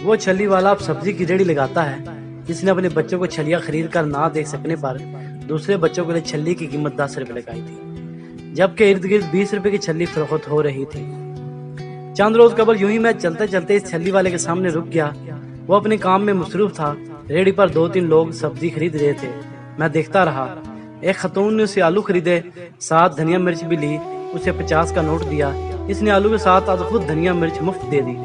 وہ چھلی والا اب سبزی کی ریڑھی لگاتا ہے جس نے اپنے بچوں کو چھلیاں خرید کر نہ دے سکنے پر دوسرے بچوں کے لیے چھلی کی قیمت 10 روپے لگائی تھی، جبکہ ارد گرد 20 روپے کی چھلی فروخت ہو رہی تھی۔ چند روز قبل یوں ہی میں چلتے چلتے اس چھلی والے کے سامنے رک گیا۔ وہ اپنے کام میں مصروف تھا۔ ریڑھی پر 2-3 لوگ سبزی خرید رہے تھے۔ میں دیکھتا رہا۔ ایک خاتون نے اسے آلو خریدے، ساتھ دھنیا مرچ بھی لی، اسے 50 کا نوٹ دیا۔ اس نے آلو کے ساتھ خود دھنیا مرچ مفت دے دی۔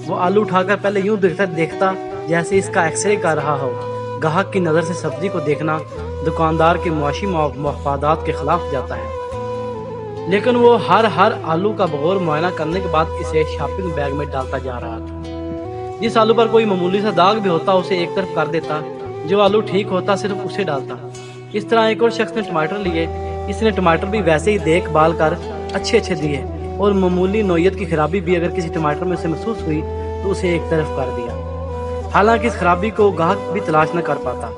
وہ آلو اٹھا کر پہلے یوں دیکھتا جیسے اس کا ایکس رے کر رہا ہو۔ گاہک کی نظر سے سبزی کو دیکھنا دکاندار کے معاشی مفادات کے خلاف جاتا ہے، لیکن وہ ہر آلو کا بغور معائنہ کرنے کے بعد اسے شاپنگ بیگ میں ڈالتا جا رہا تھا۔ جس آلو پر کوئی معمولی سا داغ بھی ہوتا اسے ایک طرف کر دیتا، جو آلو ٹھیک ہوتا صرف اسے ڈالتا۔ اس طرح ایک اور شخص نے ٹماٹر لیے، اس نے ٹماٹر بھی ویسے ہی دیکھ بھال کر اچھے دیے، اور معمولی نوعیت کی خرابی بھی اگر کسی ٹماٹر میں سے محسوس ہوئی تو اسے ایک طرف کر دیا، حالانکہ اس خرابی کو گاہک بھی تلاش نہ کر پاتا۔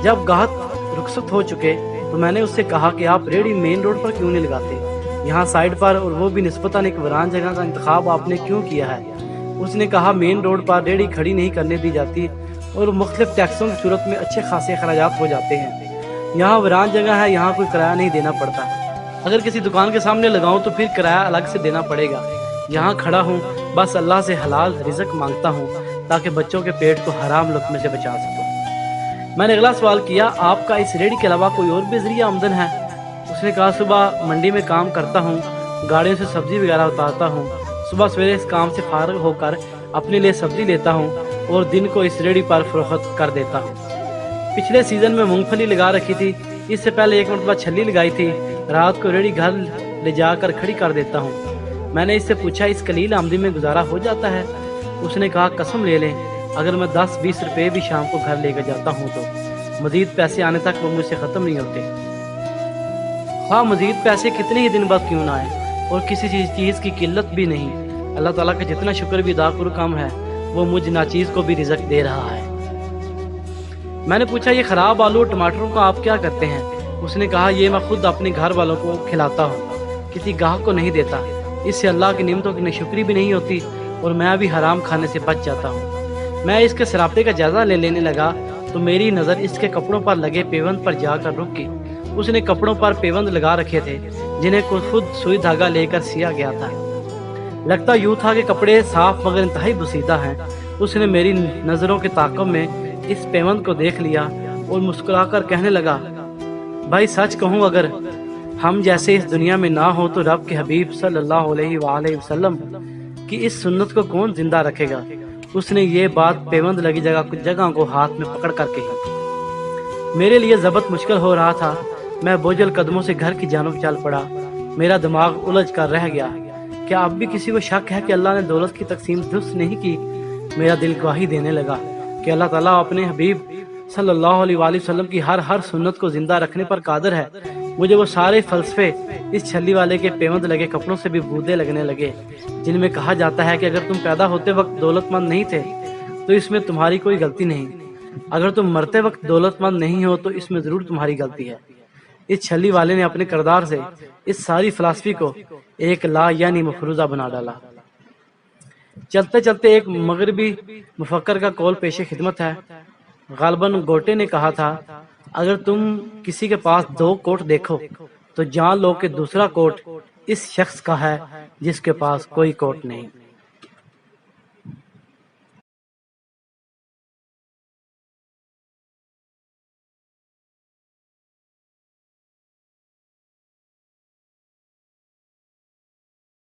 جب گاہک رخصت ہو چکے تو میں نے اس سے کہا کہ آپ ریڑھی مین روڈ پر کیوں نہیں لگاتے، یہاں سائیڈ پر، اور وہ بھی نسبتاً ایک ویران جگہ کا انتخاب آپ نے کیوں کیا ہے؟ اس نے کہا مین روڈ پر ریڑھی کھڑی نہیں کرنے دی جاتی اور مختلف ٹیکسوں کی صورت میں اچھے خاصے اخراجات ہو جاتے ہیں۔ یہاں ویران جگہ ہے، یہاں کوئی کرایہ نہیں دینا پڑتا۔ اگر کسی دکان کے سامنے لگاؤں تو پھر کرایہ الگ سے دینا پڑے گا۔ یہاں کھڑا ہوں، بس اللہ سے حلال رزق مانگتا ہوں تاکہ بچوں کے پیٹ کو حرام لقمے سے بچا سکوں۔ میں نے اگلا سوال کیا، آپ کا اس ریڑھی کے علاوہ کوئی اور بھی ذریعہ آمدن ہے؟ اس نے کہا صبح منڈی میں کام کرتا ہوں، گاڑیوں سے سبزی وغیرہ اتارتا ہوں، صبح سویرے اس کام سے فارغ ہو کر اپنے لیے سبزی لیتا ہوں اور دن کو اس ریڑھی پر فروخت کر دیتا ہوں۔ پچھلے سیزن میں مونگ پھلی لگا رکھی تھی، اس سے پہلے ایک مرتبہ چھلی لگائی تھی، رات کو ریڑھی گھر لے جا کر کھڑی کر دیتا ہوں۔ میں نے اس سے پوچھا اس قلیل آمدنی میں گزارا ہو جاتا ہے؟ اس نے کہا قسم لے لیں، اگر میں 10-20 روپے بھی شام کو گھر لے کر جاتا ہوں تو مزید پیسے آنے تک وہ مجھ سے ختم نہیں ہوتے۔ ہاں، مزید پیسے کتنے ہی دن بعد کیوں نہ آئے، اور کسی چیز کی قلت بھی نہیں۔ اللہ تعالیٰ کا جتنا شکر بھی ادا کرو کم ہے، وہ مجھ ناچیز کو بھی رزق دے رہا ہے۔ میں نے پوچھا یہ خراب آلو اور ٹماٹروں کا آپ کیا کرتے ہیں؟ اس نے کہا یہ میں خود اپنے گھر والوں کو کھلاتا ہوں، کسی گاہک کو نہیں دیتا۔ اس سے اللہ کی نعمتوں کی ناشکری بھی نہیں ہوتی اور میں بھی حرام کھانے سے بچ جاتا ہوں۔ میں اس کے سراپے کا جائزہ لینے لگا تو میری نظر اس کے کپڑوں پر لگے پیوند پر جا کر رک گئی۔ اس نے کپڑوں پر پیوند لگا رکھے تھے جنہیں خود سوئی دھاگا لے کر سیا گیا تھا۔ لگتا یوں تھا کہ کپڑے صاف مگر انتہائی بسیدہ ہیں۔ اس نے میری نظروں کے تعاقب میں اس پیوند کو دیکھ لیا اور مسکرا کر کہنے لگا، بھائی سچ کہوں اگر ہم جیسے اس دنیا میں نہ ہو تو رب کے حبیب صلی اللہ علیہ وآلہ وسلم کی اس سنت کو کون زندہ رکھے گا؟ اس نے یہ بات پیوند لگی جگہ کو ہاتھ میں پکڑ کر کہی۔ میرے لیے ضبط مشکل ہو رہا تھا۔ میں بوجھل قدموں سے گھر کی جانب چل پڑا۔ میرا دماغ الجھ کر رہ گیا۔ کیا اب بھی کسی کو شک ہے کہ اللہ نے دولت کی تقسیم درست نہیں کی؟ میرا دل گواہی دینے لگا کہ اللہ تعالیٰ اپنے حبیب صلی اللہ علیہ وآلہ وسلم کی ہر سنت کو زندہ رکھنے پر قادر ہے۔ مجھے وہ سارے فلسفے اس چھلی والے کے پیوند لگے کپڑوں سے بھی بودے لگنے لگے جن میں کہا جاتا ہے کہ اگر تم پیدا ہوتے وقت دولت مند نہیں تھے تو اس میں تمہاری کوئی غلطی نہیں، اگر تم مرتے وقت دولت مند نہیں ہو تو اس میں ضرور تمہاری غلطی ہے۔ اس چھلی والے نے اپنے کردار سے اس ساری فلسفی کو ایک لا یعنی مفروضہ بنا ڈالا۔ چلتے چلتے ایک مغربی مفکر کا قول پیش خدمت ہے۔ غالباً گوٹے نے کہا تھا، اگر تم کسی کے پاس 2 کوٹ دیکھو تو جان لو کہ دوسرا کوٹ اس شخص کا ہے جس کے پاس کوئی کوٹ نہیں۔